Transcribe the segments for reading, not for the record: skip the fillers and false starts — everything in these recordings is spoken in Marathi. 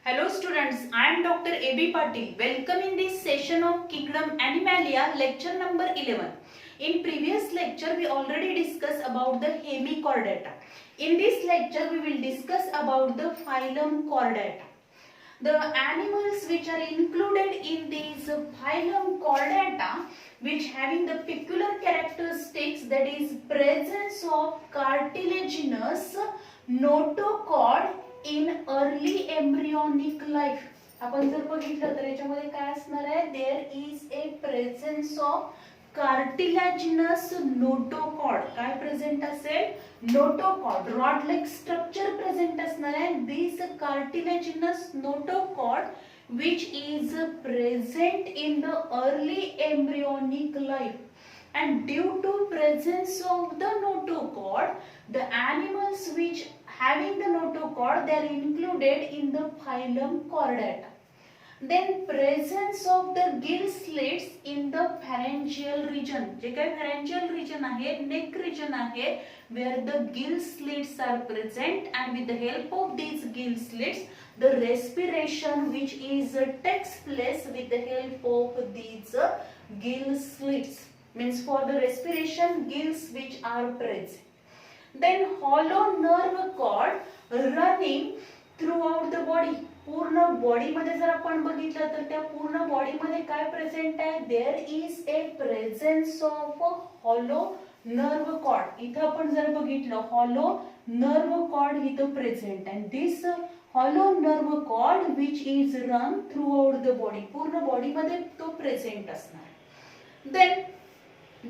Hello students, I am Dr. A.B. Patil. Welcome in this session of Kingdom Animalia, lecture number 11. In previous lecture, we already discussed about the Hemichordata. In this lecture, we will discuss about the phylum Chordata. The animals which are included in these phylum Chordata, which having the peculiar characteristics, that is presence of cartilaginous notochord in early embryonic life. आपण जर बघितलं तर याच्यामध्ये काय असणार आहे, there is a presence of cartilaginous notochord. काय प्रेझेंट असेल, notochord rod like structure present असणार आहे. This cartilaginous notochord which is present in the early embryonic life, and due to presence of the notochord, the animals which having the notochord, they are included in the phylum Chordata. Then presence of the gill slits in the pharyngeal region. जे काही pharyngeal region आहे, neck region आहे, where the gill slits are present, and with the help of these gill slits, the respiration which is takes place with the help of these gill slits. Means for the respiration, gills which are present. Then hollow nerve cord running throughout the body. पूर्ण बॉडी मध्ये जर आपण बघितलं तर त्या पूर्ण बॉडी मध्ये काय प्रेझेंट आहे, there is a presence of hollow nerve cord. इथं आपण जर बघितलं हॉलो नर्व कॉर्ड इथं present, and this hollow nerve cord which is run throughout the body. पूर्ण बॉडी मध्ये तो प्रेझेंट असणार. देन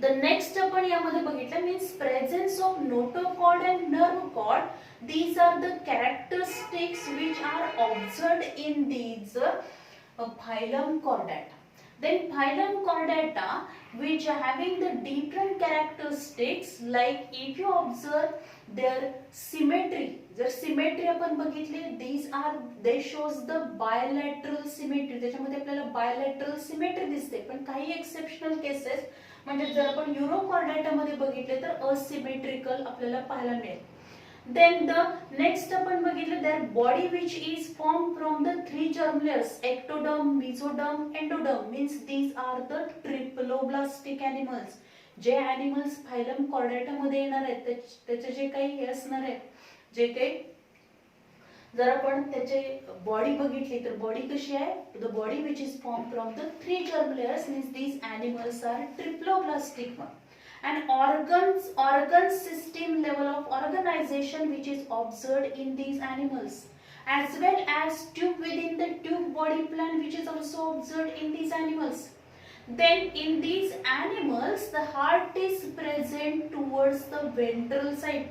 the next आपण यामध्ये बघितलं means presence of notochord and nerve cord. These are the characteristics which are observed in these phylum Chordata. Then phylum Chordata which are having the different characteristics, like if you observe their symmetry. जर सिमेट्री आपण बघितली, they shows the bilateral symmetry. त्याच्यामध्ये आपल्याला bilateral symmetry दिसते, पण काही एक्सेप्शनल केसेस म्हणजे जर आपण युरोकॉर्डेटा मध्ये बघितले तर असिमेट्रिकल आपल्याला पाहायला मिळेल. देन द नेक्स्ट आपण बघितलं their body which is form from the three germ layers, ectoderm, mesoderm, endoderm. Means these are the triploblastic animals. जे एनिमल्स फायलम कॉर्डेटा मध्ये येणार आहेत त्याचे जे काही हे असणार आहे, जे काही जर आपण त्याचे बॉडी बघितली तर बॉडी कशी आहे, the body which is form from the three germ layers. Means these animals are triploblastic one. And organ system level of organization which is observed in these animals, as well as tube within the tube body plan which is also observed in these animals. Then in these animals the heart is present towards the ventral side.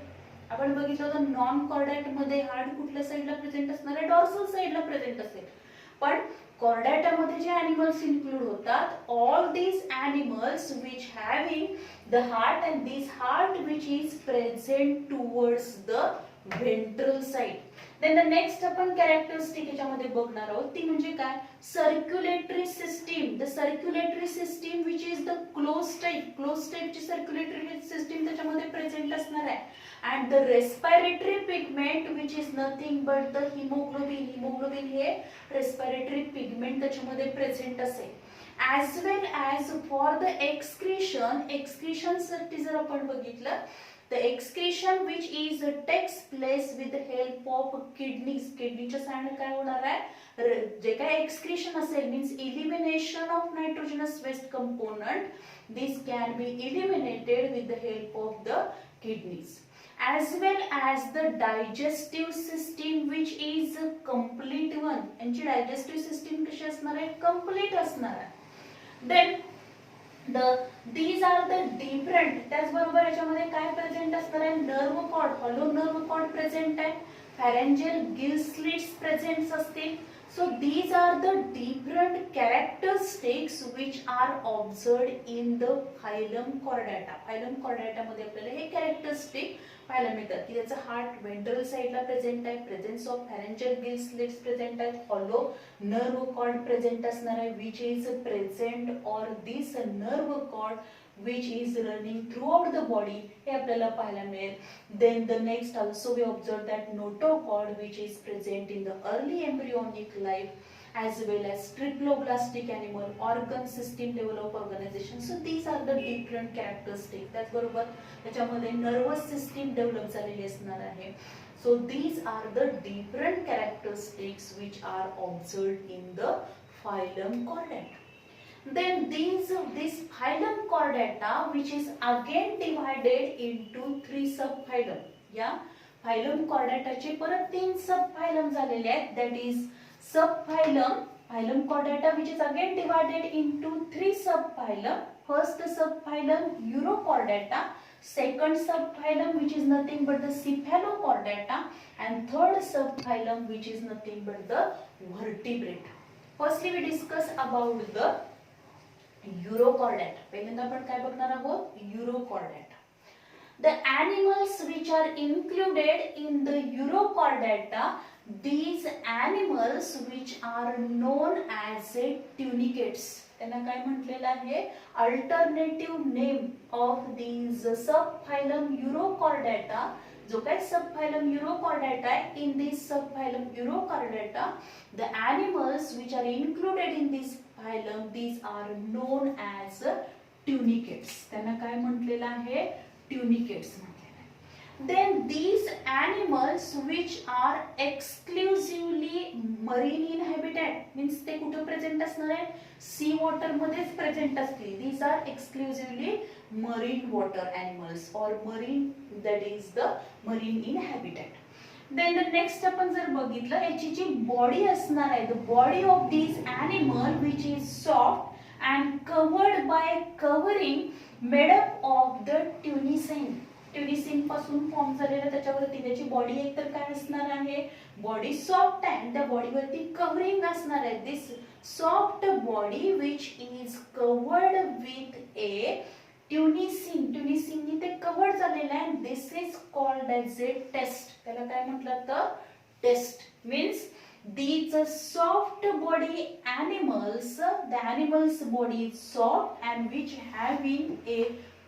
आपण बघितलं होतं नॉन कॉर्डेट मध्ये हार्ट कुठल्या साइडला प्रेझेंट असणार आहे, डॉर्सल साइडला प्रेझेंट असेल. पण कॉर्डेटा मध्ये जे एनिमल्स इन्क्लूड होतात, all these animals which having the heart, and this heart which is present towards the ventral side. Then the next आपण characteristic याच्यामध्ये बघणार आहोत ती म्हणजे काय, circulatory system. The circulatory system which is the closed type ची circulatory system त्याच्यामध्ये present असणार आहे. And the respiratory pigment which is nothing but the hemoglobin हे respiratory pigment त्याच्यामध्ये present असेल. As well as for the excretion साठी जर आपण बघितलं, the excretion which is takes place with the help of kidneys. किडनीच्या साहाय्याने काय होणार आहे, जे काय excretion असेल means elimination of nitrogenous waste component, this can be eliminated with the help of the kidneys. As well as the digestive system which is complete one. यांची digestive system कशी असणार आहे, complete असणार आहे. Then these are the different. त्याचबरोबर याच्यामध्ये काय प्रेझेंट असणार आहे, nerve cord, hollow nerve cord present आहे, फॅरेंजियल गिल स्लिट्स प्रेझेंट असतील. So these are the different characteristics which are observed in the phylum Chordata. Phylum Chordata मध्ये आपल्याला हे कॅरेक्टरिस्टिक पाहायला मिळतात की त्याचा हार्ट वेंट्रल साइडला प्रेझेंट आहे, presence of pharyngeal gill slits present आहे, हॉलो नर्व कॉर्ड प्रेझेंट असणार आहे, विच इज प्रेझेंट, और this nerve cord which is running throughout the body हे आपल्याला पाहायला मिळेल. Then the next also we observe that notochord which is present in the early embryonic life as well as triploblastic animal organ system develop organization. So these are the different characteristics. त्याचबरोबर त्याच्यामध्ये nervous system develop झालेली असणार आहे. So these are the different characteristics which are observed in the phylum Chordata. Then this phylum Chordata which is again divided into 3 subphylum. या phylum Chordata चे परत 3 subphylum झालेले आहेत. That is phylum Chordata which is again divided into 3 subphylum. First subphylum Urochordata, second subphylum which is nothing but the Cephalochordata, and third subphylum which is nothing but the vertebrate. Firstly we discuss about the Urochordata. पहिल्यांदा आपण काय बघणार आहोत? Urochordata. The animals which are included in the Urochordata, these animals which are known as tunicates. त्यांना काय म्हटलेलं आहे? Alternative name of these subphylum Urochordata. जो काय subphylum Urochordata आहे, in this subphylum Urochordata, the animals which are included in this phylum, these are known as tunicates. त्यांना काय म्हटलेलं आहे? Tunicates म्हटलेलं आहे. Then these animals which are exclusively marine in habitat means ते कुठे प्रेझेंट असणार आहे? सी वॉटर मध्येच प्रेझेंट असतील. These are exclusively marine water animals or marine, that is the marine in habitat. Then the next आपण जर बघितलं याची जी बॉडी असणार आहे, the body of these animal which is soft and covered by covering made up of the tunicine. ट्युनिसिन पासून फॉर्म झालेला त्याच्यावरती त्याची बॉडी एक तर काय असणार आहे? बॉडी सॉफ्ट आहे. त्या बॉडीवरती कव्हरिंग असणार आहे. This soft body which is covered with a tunicin. ट्युनिसिननी ते कव्हर झालेलं आहे. This is called as a test. त्याला काय म्हटलं तर? Test. Means these soft body animals, the animal's body is soft and which having a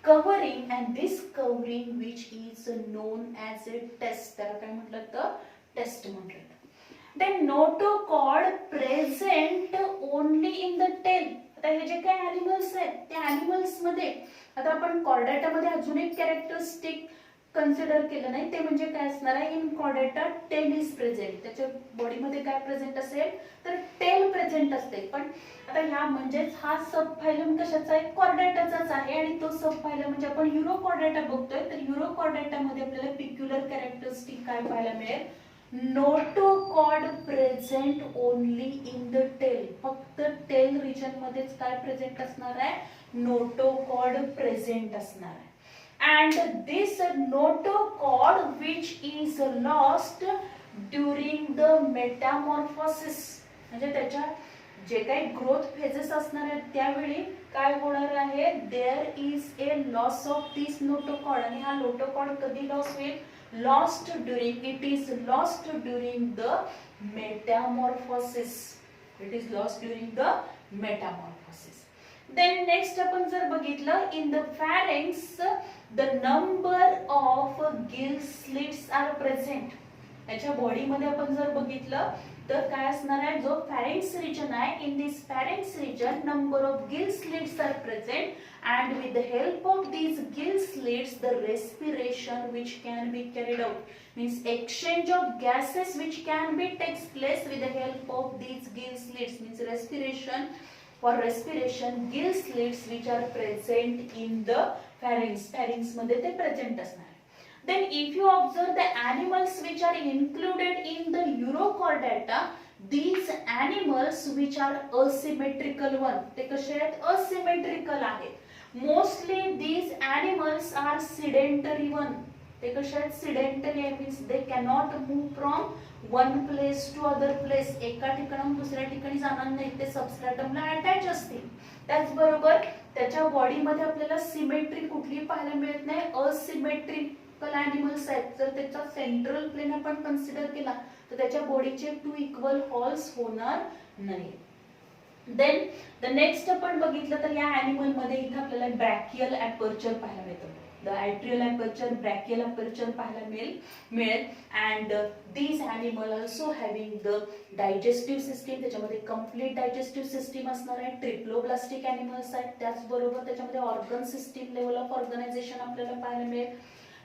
covering, and this covering which is known as a test. त्याला काय म्हटलं तर? टेस्ट म्हटलं. Then notochord present only in the tail. आता हे जे काही animals आहेत त्या animals मध्ये आता आपण chordata मध्ये अजून एक कॅरेक्टरिस्टिक कन्सिडर केलं नाही, ते म्हणजे काय असणार आहे? In chordata tail is present. त्याच्या बॉडी मध्ये काय प्रेझेंट असेल तर टेल प्रेझेंट असते. पण आता ह्या म्हणजेच हा सबफायलम कशाचा आहे? chordataचाच आहे. आणि तो सबफायलम म्हणजे आपण Urochordata बघतोय, तर Urochordata मध्ये आपल्याला पिक्युलर कॅरेक्टरिस्टिक काय पाहायला मिळेल? notochord present only in the tail. फक्त टेल रिजन मध्येच काय प्रेझेंट असणार आहे? notochord प्रेझेंट असणार आहे. And this notochord which is lost during the metamorphosis, म्हणजे त्याच्या जे काही ग्रोथ फेजेस असणार आहेत त्यावेळी काय होणार आहे? There is a loss of this notochord. आणि हा notochord कधी लॉस होईल? Lost during, it is lost during the metamorphosis. It is lost during the metamorphosis. Then next आपण जर बघितलं, in the pharynx the number of gill slits are present. याच्या बॉडी मध्ये आपण जर बघितलं तर काय असणार आहे? जो pharynx region आहे, in this pharynx region number of gill slits are present, and with the help of these gill slits the respiration which can be carried out, means exchange of gases which can be takes place with the help of these gill slits, means respiration. For respiration, gill slits which are present in the pharynx. Pharynx मध्ये ते present असणार. Then if you observe the animals which are included in the Urochordata, these animals which are asymmetrical one, ते कसे आहेत? asymmetrical आहेत. Mostly these animals are sedentary one. ते कसे आहेत? sedentary means they cannot move from one place to other place. एका ठिकाणाहून दुसऱ्या ठिकाणी जाणार नाही, ते सबस्ट्रॅटमला अटॅच असतील. त्याचबरोबर त्याच्या बॉडी मध्ये आपल्याला सिमेट्री कुठली पाहायला मिळत नाही. असिमेट्रिकल ॲनिमल्स आहेत. जर त्याचा सेंट्रल प्लेन आपण कन्सिडर केला तर त्याच्या बॉडीचे 2 इक्वल हॉल्स होणार नाही. देन द नेक्स्ट आपण बघितलं तर या ॲनिमल मध्ये इथे आपल्याला ब्रॅकियल ॲपर्चर पाहायला मिळतं. The atrial aperture, branchial aperture पाहायला मिळेल and these animal also having the digestive system. त्याच्यामध्ये कम्प्लीट डायजेस्टिव्ह सिस्टीम असणार आहे. ट्रिप्लोब्लास्टिक ॲनिमल्स आहेत. त्याचबरोबर त्याच्यामध्ये organ system level of organisation आपल्याला पाहायला मिळेल.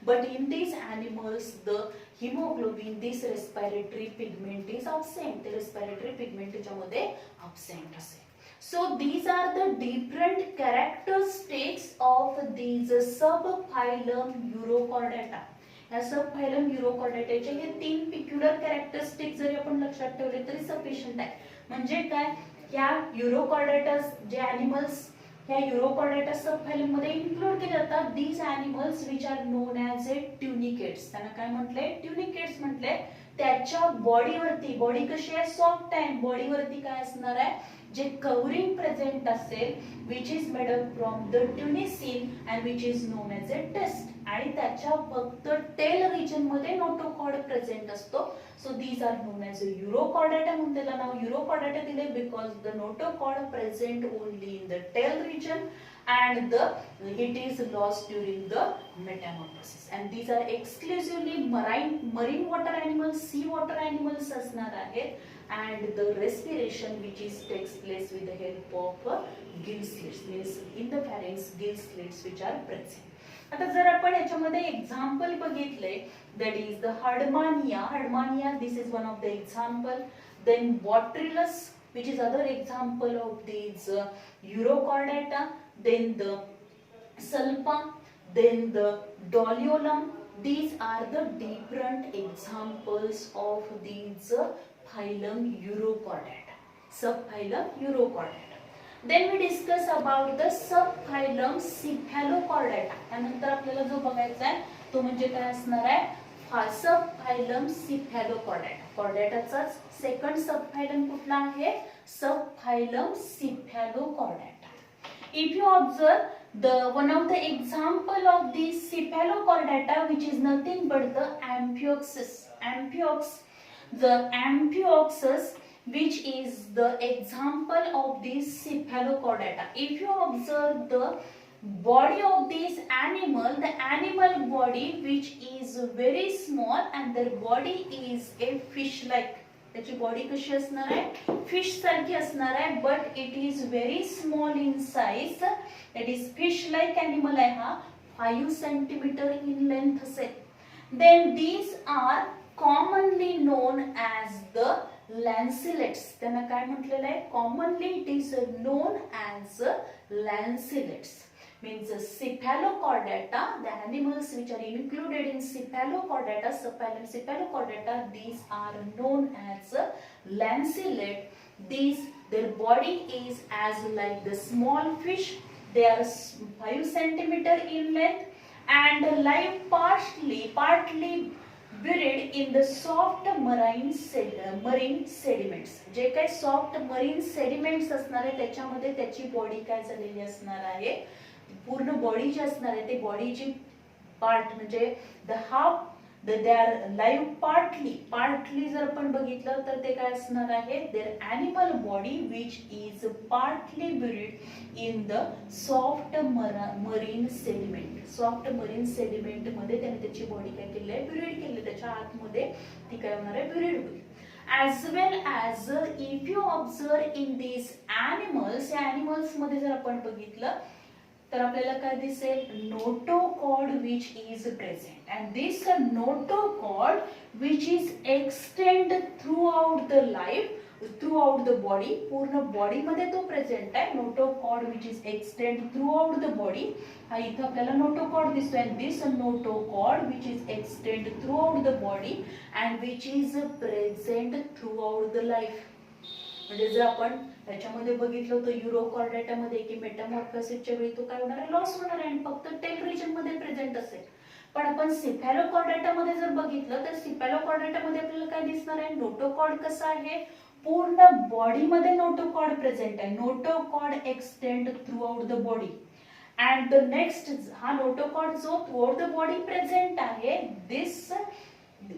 But in these animals, the hemoglobin, this respiratory pigment is absent. The respiratory pigment त्याच्यामध्ये absent असेल. So these are the different characteristics of these subphylum Urochordata. या सबफायलम युरोकॉर्डेटाचे हे 3 पिक्युलर कॅरेक्टरिस्टिक जरी आपण लक्षात ठेवले तरी सफिशियंट आहे. म्हणजे काय, या युरोकॉर्डेटस जे ॲनिमल्स ह्या युरोकॉर्डेटा सबफायलम मध्ये इन्क्लूड केले जातात. These animals which are known as a tunicates. त्यांना काय म्हटले, ट्युनिकेट्स म्हटले. त्याच्या बॉडीवरती, बॉडी कशी आहे, सॉफ्ट आहे. बॉडीवरती काय असणार आहे, जे कव्हरिंग प्रेझेंट असेल which is made up from the tunicin and which is known as a test. आणि त्याच्या फक्त टेल रिजन मध्ये नोटोकॉर्ड प्रेझेंट असतो. So these are known as a urochordata. म्हणून त्याला नाव युरोकॉर्डेटा दिले because the notochord present only in the tail region and it is lost during the metamorphosis. And these are exclusively marine water animals, sea water animals असणार आहेत. And the respiration which is takes place with the help of gill slits, means in the pharynx gill slits which are present. आता जर आपण याच्यामध्ये एक्झाम्पल बघितले, that is the Hardmania, this is one of the example. Then Botrytis, which is other example of these Urochordata. Then the Salpa, then the Doliolum. These are the different examples of these phylum Urochordata, subphylum Urochordata. Then we discuss about the subphylum Cephalochordata. त्यानंतर आपल्याला जो बघायचा आहे तो म्हणजे काय असणार आहे, सबफायलम सिफॅलोकॉर्डेटा. कॉर्डेटाचाच सेकंड सबफायलम कुठला आहे, सबफायलम सिफॅलोकॉर्डेटा. If you observe the one of the example of the cephalochordata which is nothing but the Amphioxus. The Amphioxus which is the example of this cephalochordata. If you observe the body of this animal, the animal body which is very small and their body is a fish like. त्याची बॉडी कशी असणार आहे, फिश सारखी असणार आहे. But it is very small in size. It is fish like animal आहे हा. 5 सेंटीमीटर इन लेंथ असेल. Then these are commonly known as the lancelets. त्यांना काय म्हटलेलं आहे, commonly it is known as lancelets. Means cephalochordata, the animals which are included in cephalochordata, subphylum cephalochordata, these are known as lanceolate. Their body is as like the small fish. They are 5 centimeter in length and live partly buried in the soft marine sediments. जे काही सॉफ्ट मरीन सेडिमेंट्स असणार आहे त्याच्यामध्ये त्याची बॉडी काय झालेली असणार आहे, पूर्ण बॉडी जी असणार आहे ते बॉडीची पार्ट म्हणजे दे आर लाईव्ह पार्टली जर आपण बघितलं तर ते काय असणार आहे, their animal body which is partly buried in the soft marine sediment. Soft marine sediment मध्ये त्याने त्याची बॉडी काय केली आहे, ब्युरिड केली. त्याच्या आतमध्ये ती काय होणार आहे, ब्युरिड होईल. As well as if you observe in these animals, या animals मध्ये जर आपण बघितलं तर आपल्याला काय दिसेल, notochord which is present. And this notochord which is extend through out the life, through out the body. पूर्ण बॉडी मध्ये तो प्रेझेंट आहे. Notochord which is extend through out the body. हा इथं आपल्याला नोटोकॉर्ड दिसतोय. And this notochord which is extend through out the body and which is present through out the life. म्हणजे जर आपण याच्यामध्ये बघितलं तर युरोकॉर्डेटामध्ये की मेटामॉर्फोसिसच्या वेळी तो काय होणार आहे, लॉस होणार आहे आणि फक्त टेल रिजन मध्ये प्रेझेंट असेल. पण आपण सिफॅलोकॉर्डेटामध्ये जर बघितलं तर सिफॅलोकॉर्डेटामध्ये आपल्याला काय दिसणार आहे, नोटोकॉर्ड कसा आहे, पूर्ण बॉडीमध्ये नोटोकॉर्ड प्रेझेंट आहे. Notochord extend through out the body. And the next, हा नोटोकॉर्ड जो through out the body present आहे, दिस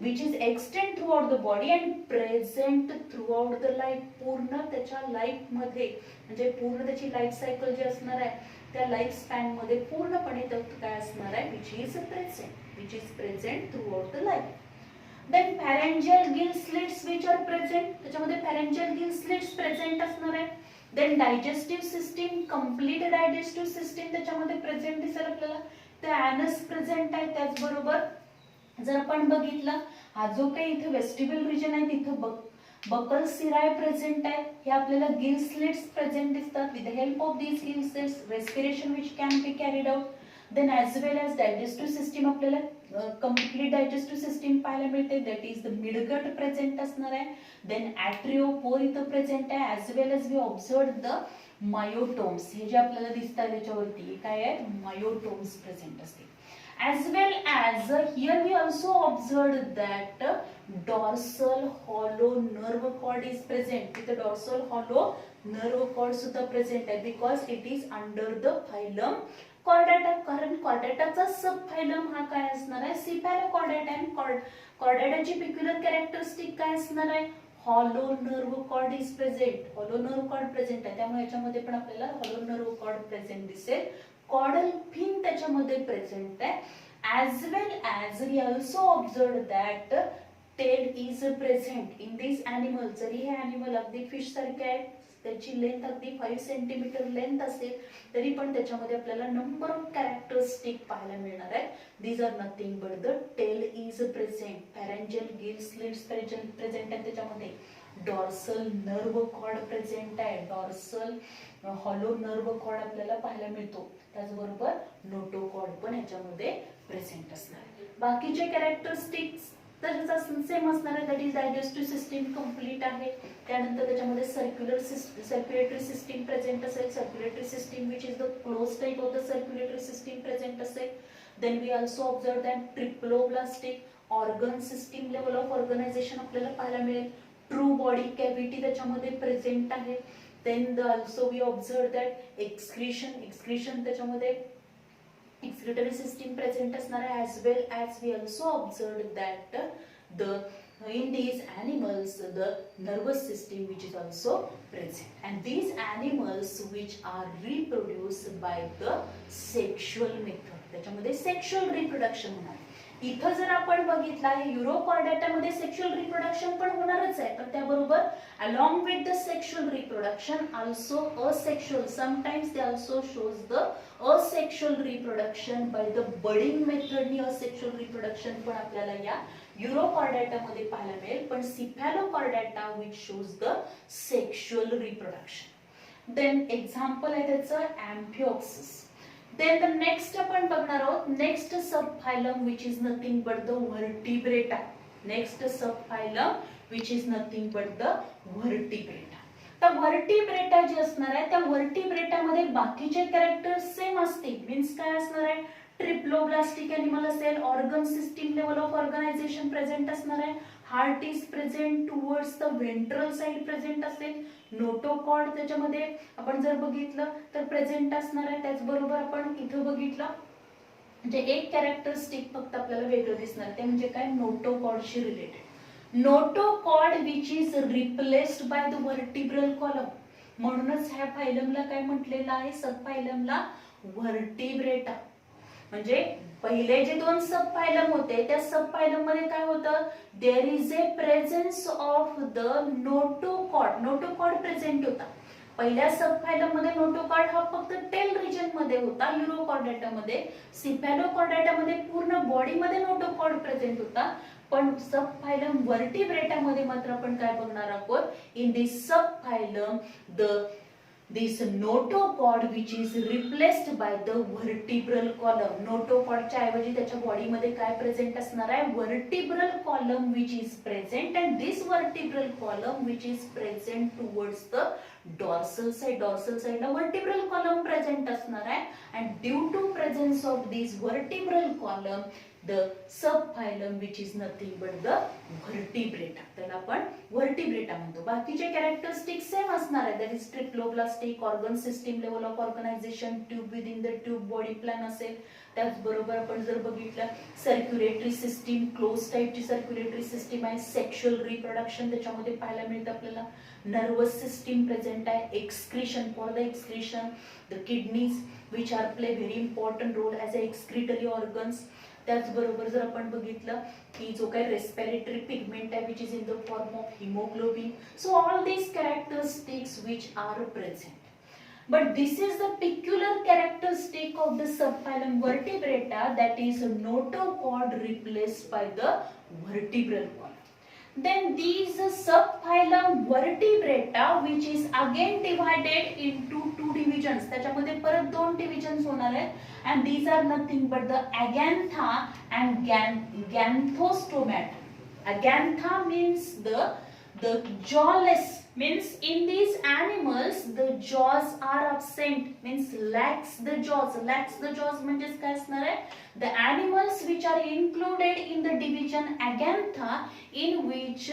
which is extend throughout the body and present throughout the life. पूर्ण त्याच्या लाईफ मध्ये म्हणजे पूर्ण त्याची लाईफ सायकल जी असणार आहे त्या लाईफ स्पॅन मध्ये पूर्णपणे काय असणार आहे which is present throughout the life. Then pharyngeal gill slits which are present, त्याच्यामध्ये pharyngeal gill slits present असणार आहे. Then digestive system, complete digestive system त्याच्यामध्ये प्रेझेंट दिसेल आपल्याला. ते anus प्रेझेंट आहे. त्याचबरोबर जर आपण बघितलं हा जो काही इथे वेस्टिब्युल रिजन आहे तिथं बकल सिराय प्रेझेंट आहे. हे आपल्याला गिल स्लिट्स प्रेझेंट दिसतात. With the help of these gill slits respiration which can be carried out. Then as well as digestive system आपल्याला कम्प्लीट डायजेस्टिव्ह सिस्टीम पाहायला मिळते. That is the midgut present असणार आहे. देन ॲट्रिओपोर इथं प्रेझेंट आहे. As well as we observe the myotomes. हे जे आपल्याला दिसतात त्याच्यावरती काय आहे मायोटोम्स प्रेझेंट असते. As well as here we also observed that dorsal hollow nerve cord is present. The dorsal hollow nerve cord सुद्धा present आहे because it is under the phylum Chordata. कारण chordataचा सब phylum हा काय असणार आहे cephalochordata. आणि chordataची peculiar characteristic काय असणार आहे hollow nerve cord is present. hollow nerve cord present आहे त्यामुळे याच्यामध्ये पण आपल्याला hollow nerve cord present दिसेल. कॉडल फिन त्याच्यामध्ये प्रेझेंट आहे. as well as we also observed that tail is present in these animals. जरी हे animal अगदी फिश सारखे आहे त्याची लेंथ अगदी 5 सेंटीमीटर लेंथ असेल तरी पण त्याच्यामध्ये आपल्याला नंबर ऑफ कॅरेक्टरिस्टिक पाहायला मिळणार आहे. these are nothing but the tail is present. pharyngeal gill slits present आहे त्याच्यामध्ये. डॉर्सल नर्व कॉर्ड प्रेझेंट आहे. डॉर्सल हॉलो नर्व कॉर्ड आपल्याला पाहायला मिळतो. त्याचबरोबर नोटोकॉर्ड पण याच्यामध्ये प्रेझेंट असणार आहे. बाकीचे कॅरेक्टरिस्टिक्स तसंच सेम असणार आहे. That is digestive system complete आहे. त्यानंतर त्याच्यामध्ये सर्क्युलेटरी सिस्टीम प्रेझेंट असेल. Circulatory system which is the close type of the circulatory system present असेल. Then we also observe that triploblastic organ system level of organisation आपल्याला पाहायला मिळेल. ट्रू बॉडी कॅव्हिटी त्याच्यामध्ये प्रेझेंट आहे. Then also we observe that excretion त्याच्यामध्ये एक्सक्रिटरी सिस्टीम प्रेझेंट असणार आहे. As well as we also observe that the in these animals the nervous system which is also present and these animals which are reproduced by the sexual method. त्याच्यामध्ये सेक्शुअल रिप्रोडक्शन होणार. इथं जर आपण बघितलं आहे युरोकॉर्डेटामध्ये सेक्शुअल रिप्रोडक्शन पण होणारच आहे. पण त्याबरोबर along with the sexual reproduction also asexual sometimes they also shows the asexual reproduction by the budding method. नि asexual reproduction पण आपल्याला या युरोकॉर्डेटामध्ये पाहायला मिळेल. पण सिफॅलोकॉर्डेटा which shows the sexual reproduction. then example आहे त्याचं Amphioxus. then the next आपण बघणार आहोत next subphylum which is nothing but the vertebrata. next subphylum which is nothing but the vertebrata. तर vertebrata जे असणार आहे त्या vertebrata मध्ये बाकीचे कॅरेक्टर्स सेम असतील. मीन्स काय असणार आहे ट्रिप्लोब्लास्टिक एनिमल असेल. Organ system level of organisation present असणार आहे. Heart is present towards the ventral side present असेल. नोटोकॉर्ड त्याच्यामध्ये आपण जर बघितलं तर प्रेझेंट असणार आहे. त्याचबरोबर आपण इथं बघितलं म्हणजे एक कॅरेक्टरिस्टिक फक्त आपल्याला वेगळं दिसणार ते म्हणजे काय नोटोकॉर्डशी related. Notochord which is replaced by the vertebral column. म्हणूनच ह्या फायलमला काय म्हटलेलं आहे सब फायलमला व्हर्टिब्रेटा. म्हणजे पहिले जे दोन सब फायलम होते त्या सब फायलम मध्ये काय होतं there is a presence of the notochord. Notochord present होता. पहिल्या सब फायलम मध्ये नोटोकॉर्ड हा फक्त टेल रिजन मध्ये होता. युरोकॉर्डेटा मध्ये सिफॅलोकॉर्डेटा मध्ये पूर्ण बॉडी मध्ये नोटोकॉर्ड प्रेझेंट होता. पण सब फायलम व्हर्टिब्रेटा मध्ये मात्र आपण काय बघणार आहोत in this sub phylum this notochord which is replaced by the vertebral column. notochord च्या ऐवजी त्याच्या बॉडी मध्ये काय प्रेझेंट असणार आहे vertebral column which is present and this vertebral column which is present towards the dorsal side. dorsal side ला vertebral column present असणार आहे and due to presence of this vertebral column the subphylum which is nothing but the vertebrata. त्याला आपण vertebrata म्हणतो. बाकीचे कॅरेक्टरिस्टिक सेम असणार आहे. that is triploblastic organ system level of organisation tube within the tube body plan असेल. त्याचबरोबर आपण जर बघितलं सर्क्युलेटरी सिस्टीम, क्लोज टाईपची सर्क्युलेटरी सिस्टीम आहे. सेक्शुअल रिप्रोडक्शन त्याच्यामध्ये पाहायला मिळतं आपल्याला. नर्वस सिस्टीम प्रेझेंट आहे. Excretion, for the excretion the kidneys which are play very important role as a excretory organs. त्याचबरोबर जर आपण बघितलं की जो काही रेस्पिरेटरी पिगमेंट आहे which is in the form of haemoglobin. So all these characteristics which are present. But this is the peculiar characteristic of the subphylum Vertebrata, that is notochord replaced by the vertebral cord. Then these subphylum Vertebrata which is again divided into two divisions. त्याच्यामध्ये परत दोन divisions होणार आहेत and these are nothing but the Aganthha and Ganthostomata. Aganthha means the jawless, means in these animals the jaws are absent, means lacks the jaws. Lacks the jaws म्हणजे काय असणार आहे? The animals which are included in the division Agantha in which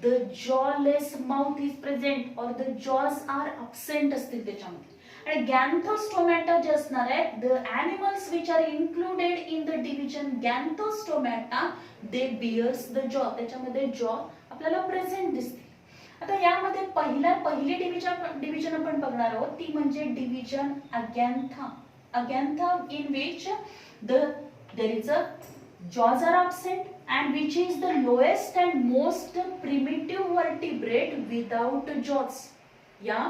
the jawless mouth is present or the jaws are absent असतील त्याच्यामध्ये. आणि गॅन्थोस्टोमॅटा जे असणार आहे, the animals which are included in the division Ganthostomata they bears the jaw. त्याच्यामध्ये jaw आपल्याला प्रेझेंट दिसते. आता यामध्ये पहिली डिव्हिजन आपण बघणार आहोत ती म्हणजे division agnatha. Agnatha in which there is a jaws are absent and which is the lowest and most primitive vertebrate without jaws. या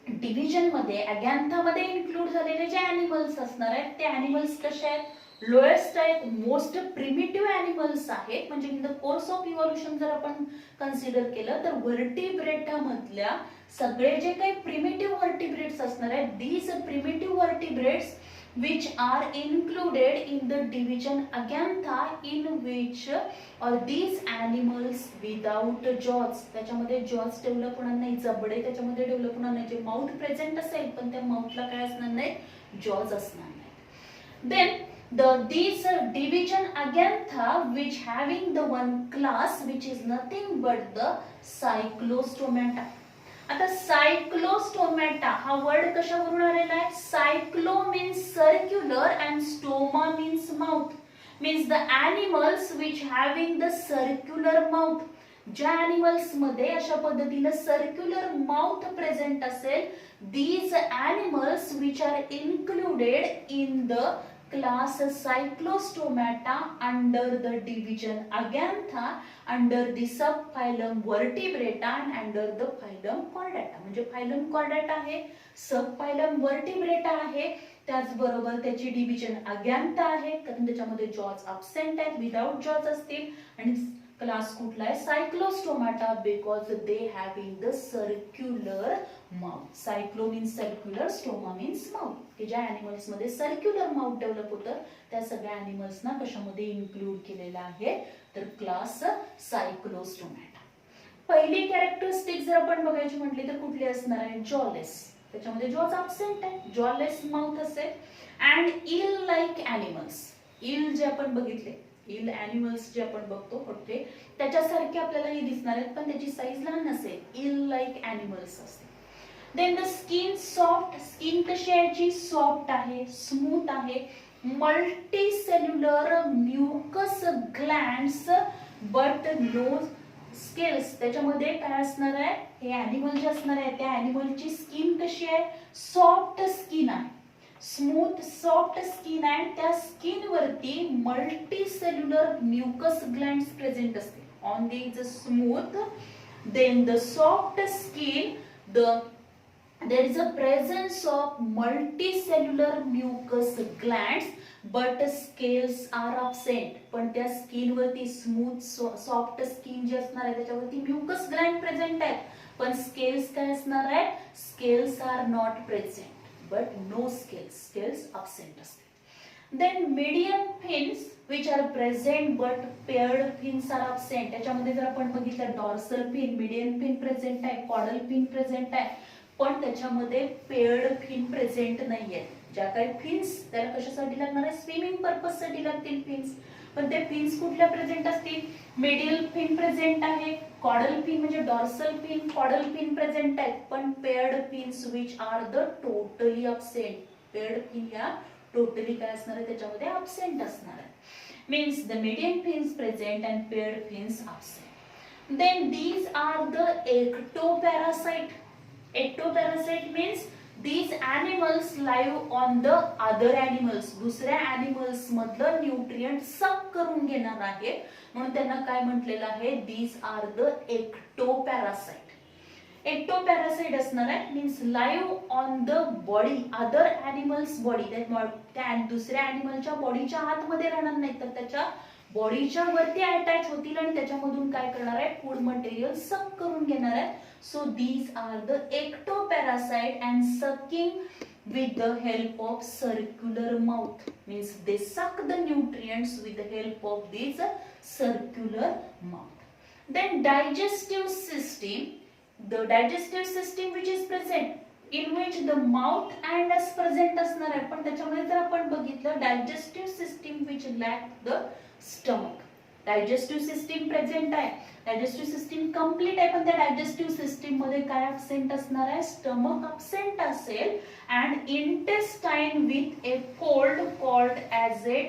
डिव्हिजन मध्ये अगॅन्था मध्ये इन्क्लूड झालेले जे एनिमल्स असणार आहेत ते एनिमल्स कसे आहेत? लोएस्ट आहेत, मोस्ट प्रिमिटिव्ह एनिमल्स आहेत. म्हणजे in the course of evolution जर आपण कन्सिडर केलं तर व्हर्टिब्रेटा मधल्या सगळे जे काही प्रिमिटिव्ह व्हर्टिब्रेट्स असणार आहेत, these primitive vertebrates which are included in the division Agantha in which or these animals without jaws. त्याच्यामध्ये jaws डेव्हलप होणार नाही, जबडे त्याच्यामध्ये डेव्हलप होणार नाही. जे माउथ प्रेझेंट असेल पण त्या माउथला काय असणार नाही? jaws असणार नाही. Then these division Agantha which having the one class which is nothing but the Cyclostomata. आता सायक्लोस्टोमॅटा हा वर्ड कशावरून आलेला आहे? Cyclo means circular and stoma means mouth. Means the animals which having the circular mouth. ज्या एनिमल्स मध्ये अशा पद्धतीने सर्क्युलर माउथ प्रेझेंट असेल, these animals which are included in the class Cyclostomata under the division Agantha under the subphylum Vertebrata and under the phylum Chordata. म्हणजे phylum Chordata आहे, subphylum Vertebrata आहे, त्याचबरोबर त्याची डिव्हिजन Agantha आहे कारण त्याच्यामध्ये jaws absent आहेत, without jaws असतील. आणि क्लास कुठला आहे? Cyclostomata because they having the circular mouth. Cyclo means circular, stoma means mouth. की ज्या एनिमल्स मध्ये सर्क्युलर माउथ डेव्हलप होतं त्या सगळ्या एनिमल्सना कशामध्ये इन्क्लूड केलेलं आहे? तर क्लास सायक्लोस्टोमाटा. पहिली कॅरेक्टरिस्टिक जर आपण बघायची म्हटली तर कुठली असणार आहे? जॉलेस. त्याच्यामध्ये जॉज अब्सेंट आहे, जॉलेस माउथ असेल. And eel like animals. Eel जे आपण बघितले, इल एनिमल्स जे आपण बघतो होते त्याच्यासारखे आपल्याला हे दिसणार आहेत पण त्याची साईज लहान असेल. इल लाईक एनिमल्स असते. Then the skin soft. Skin कशी आहे? सॉफ्ट आहे, स्मूथ आहे. Multi cellular mucus glands but no scales. त्याच्यामध्ये काय असणार आहे? हे एनिमल जे असणार आहे त्या एनिमलची स्किन कशी आहे? सॉफ्ट स्किन आहे, स्मूथ सॉफ्ट स्किन आहे. त्या स्किन वरती multi cellular mucus glands present असते. On the is smooth, then the soft skin, there is a presence of multicellular mucous glands but scales are absent. पण त्या स्किन वरती स्मूथ सॉफ्ट स्किन जे असणार आहे त्याच्यावरती म्युकस ग्लँड प्रेझेंट आहेत पण स्केल्स काय असणार आहे? Scales are not present but no scales. Scales absent असते. Then median fins which are present but paired fins are absent. त्याच्यामध्ये जर आपण बघितलं dorsal fin, median fin present आहे, कॉडल फिन प्रेझेंट आहे पण त्याच्यामध्ये पेअर्ड फिन प्रेझेंट नाहीये. ज्या काही फिन्स त्याला कशासाठी लागणार आहे? स्विमिंग पर्पज साठी लागतील फिन्स. पण ते फिन्स कुठल्या प्रेझेंट असतील? मेडियल फिन प्रेझेंट आहे, कॉडल फिन म्हणजे dorsal fin, caudal fin present आहेत पण paired fins which are the totally absent. Paired fin या टोटली काय असणार आहे त्याच्यामध्ये absent असणार आहे. Means the median fins present and paired fins absent. Then these are the ectoparasite. Ectoparasite means these animals live on the other animals. दुसऱ्या animals मधलं न्यूट्रिएंट सक करून घेणार आहे, म्हणून त्यांना काय म्हटलेलं आहे, these are the ectoparasite. ectoparasite असणार आहे means live on the body other animals body. त्या दुसऱ्या animalच्या बॉडीच्या आतमध्ये राहणार नाही, तर त्याच्या बॉडीच्या वरती अटॅच होतील आणि त्याच्यामधून काय करणार आहे, फूड मटेरियल सक करून घेणार आहे. So these are the ectoparasite and sucking with the help of circular mouth. Means they suck the nutrients with the help of this circular mouth. Then digestive system, the digestive system which is present in which the mouth and is present असणार आहे, पण त्याच्यामध्ये जर आपण बघितलं digestive system which lack the stomach. digestive system present आहे, digestive system complete आहे, पण त्या digestive system मध्ये काय absent असणार आहे, stomach absent असेल and intestine with a fold called as a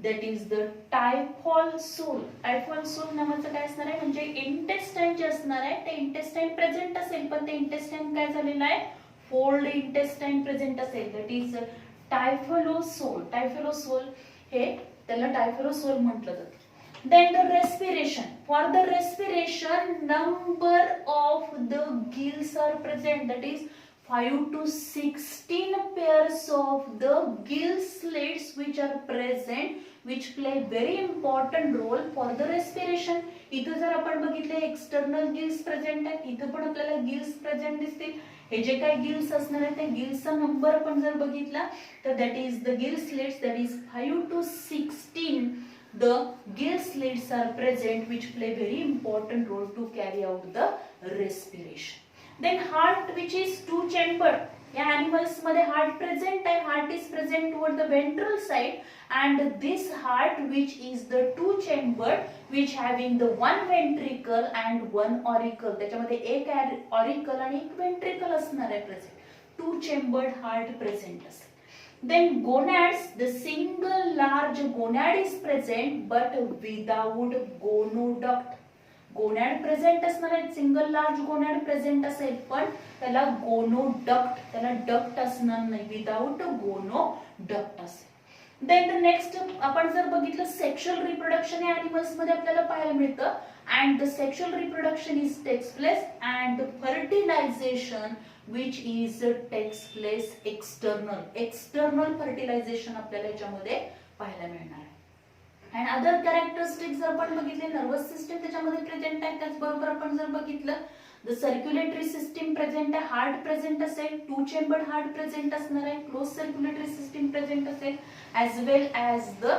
that is the typhal sole. typhal sole नावाचं काय असणार आहे, म्हणजे इंटेस्टाइन जे असणार आहे ते इंटेस्टाइन प्रेझेंट असेल, पण ते इंटेस्टाइन काय झालेलं आहे, फोल्ड इंटेस्टाइन प्रेझेंट असेल, दॅट इज टायफलोसोल. टायफलोसोल हे त्याला टायफलोसोल म्हटलं जातं. Then the respiration. For the respiration, number of the gills are present. That is 5 to 16 pairs of the gill slits which are present, which play very important role for the respiration. इथं जर आपण बघितले एक्सटर्नल गिल्स प्रेझेंट आहेत, इथं पण आपल्याला गिल्स प्रेझेंट दिसतील. हे जे काही गिल्स असणार आहेत त्या गिल्सचा नंबर पण जर बघितला तर that is the gill slits, that is 5 to 16. The gill slits are present which play very important role to carry out the respiration. Then heart which is two chambered. या animals मध्ये heart present आहे, heart is present toward the ventral side, and this heart which is the two chambered which having the one ventricle and one auricle. त्याच्यामध्ये एक auricle आणि एक ventricle असणार आहे present. Two chambered heart present असेल. Then gonads, the single large gonad is present but without gonoduct. Gonad present असणार आहे, सिंगल लार्ज गोनॅड प्रेझेंट असेल, पण त्याला गोनोडक्ट, त्याला डक्ट असणार नाही, विदाउट गोनोडक्ट असेल. देन द नेक्स्ट आपण जर बघितलं सेक्शुअल रिप्रोडक्शन या एनिमल्स मध्ये आपल्याला पाहायला मिळतं, and the sexual reproduction is takes place and fertilisation which is takes place external. External fertilisation आपल्याला याच्यामध्ये पाहायला मिळणार आहे. अँड अदर कॅरेक्टरिस्टिक्स जर आपण बघितले, नर्वस सिस्टम त्याच्यामध्ये प्रेझेंट आहे, त्याचबरोबर आपण जर बघितलं द सर्क्युलेटरी सिस्टीम प्रेझेंट आहे, हार्ट प्रेझेंट असेल, टू चेंबर्ड हार्ट प्रेझेंट असणार आहे, क्लोज सर्क्युलेटरी सिस्टीम प्रेझेंट असेल, as well as the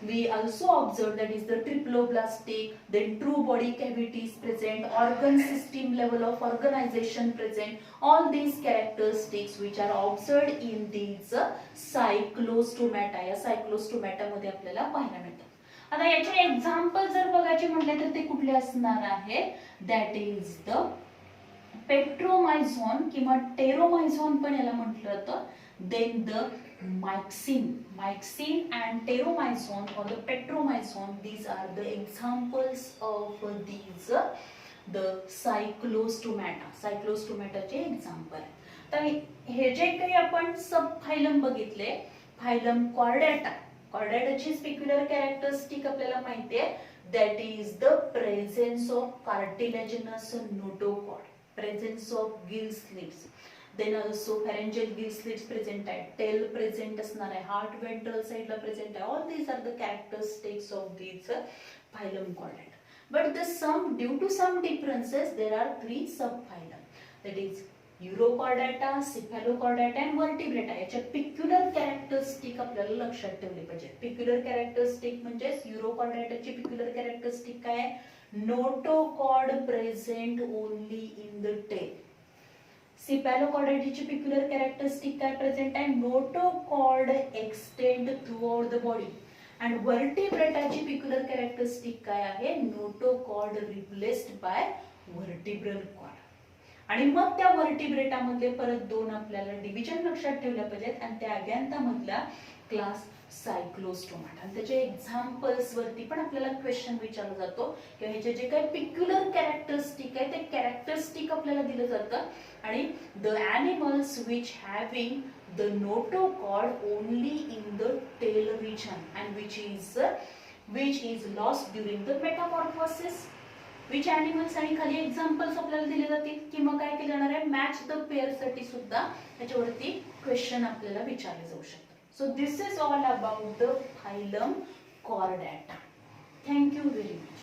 we also observe that is the triploblastic, then true body cavity is present, organ system level of organization present, all these characteristics which are observed in these cyclostomata. या cyclostomata मध्ये आपल्याला पाहायला मिळतात. आता याचे एक्झाम्पल जर बघायचे म्हटले तर ते कुठले असणार आहे, दॅट इज द पेट्रोमायझोन किंवा टेरोमायझोन पण याला म्हटलं जातं. Then the myxin and pteromyzon or the petromyzon, these are the examples of these the cyclostomata. cyclostomata चे एक्झाम्पल. तर हे जे काही आपण सब फायलम बघितले, फायलम कॉर्डेटा, कॉर्डेटाची स्पेक्युलर कॅरेक्टरिस्टिक आपल्याला माहिती आहे, that is the presence of cartilaginous notochord, presence of gill slits. Then also pharyngeal gill slits present आहे, tail present असणार आहे, heart ventral side ला present आहे. All these are the characteristics of these phylum chordata. But due to some differences, there are 3 subphylum. That is Urochordata, Cephalochordata and Vertebrata. याच्या peculiar characteristic आपल्याला लक्षात ठेवले पाहिजे. Peculiar characteristic म्हणजे Urochordata ची peculiar characteristic काय आहे? Notochord present only in the tail. Cephalochordateची peculiar characteristic काय प्रेझेंट आहे? Notochord extend throughout the body. And vertebrataची peculiar characteristic काय आहे? Notochord replaced by vertebral cord. आणि मग त्या व्हर्टिब्रेटामधले परत 2 आपल्याला डिव्हिजन लक्षात ठेवल्या पाहिजेत आणि त्या अगॅन्थामधला क्लास सायक्लोस्टोमाटा. आणि त्याचे एक्झाम्पल्स वरती पण आपल्याला क्वेश्चन विचारला जातो किंवा ह्याचे जे काही पिक्युलर कॅरेक्टरिस्टिक आहे ते कॅरेक्टरिस्टिक आपल्याला दिलं जातं. आणि the animals which having the notochord only in the tail region and which is lost during the metamorphosis. Which animals आणि खाली एक्झाम्पल्स आपल्याला दिले जातील किंवा काय केलं जाणार आहे मॅच द पेअर साठी सुद्धा त्याच्यावरती क्वेश्चन आपल्याला विचारले जाऊ शकतात. So this is all about the phylum Chordata. Thank you very much.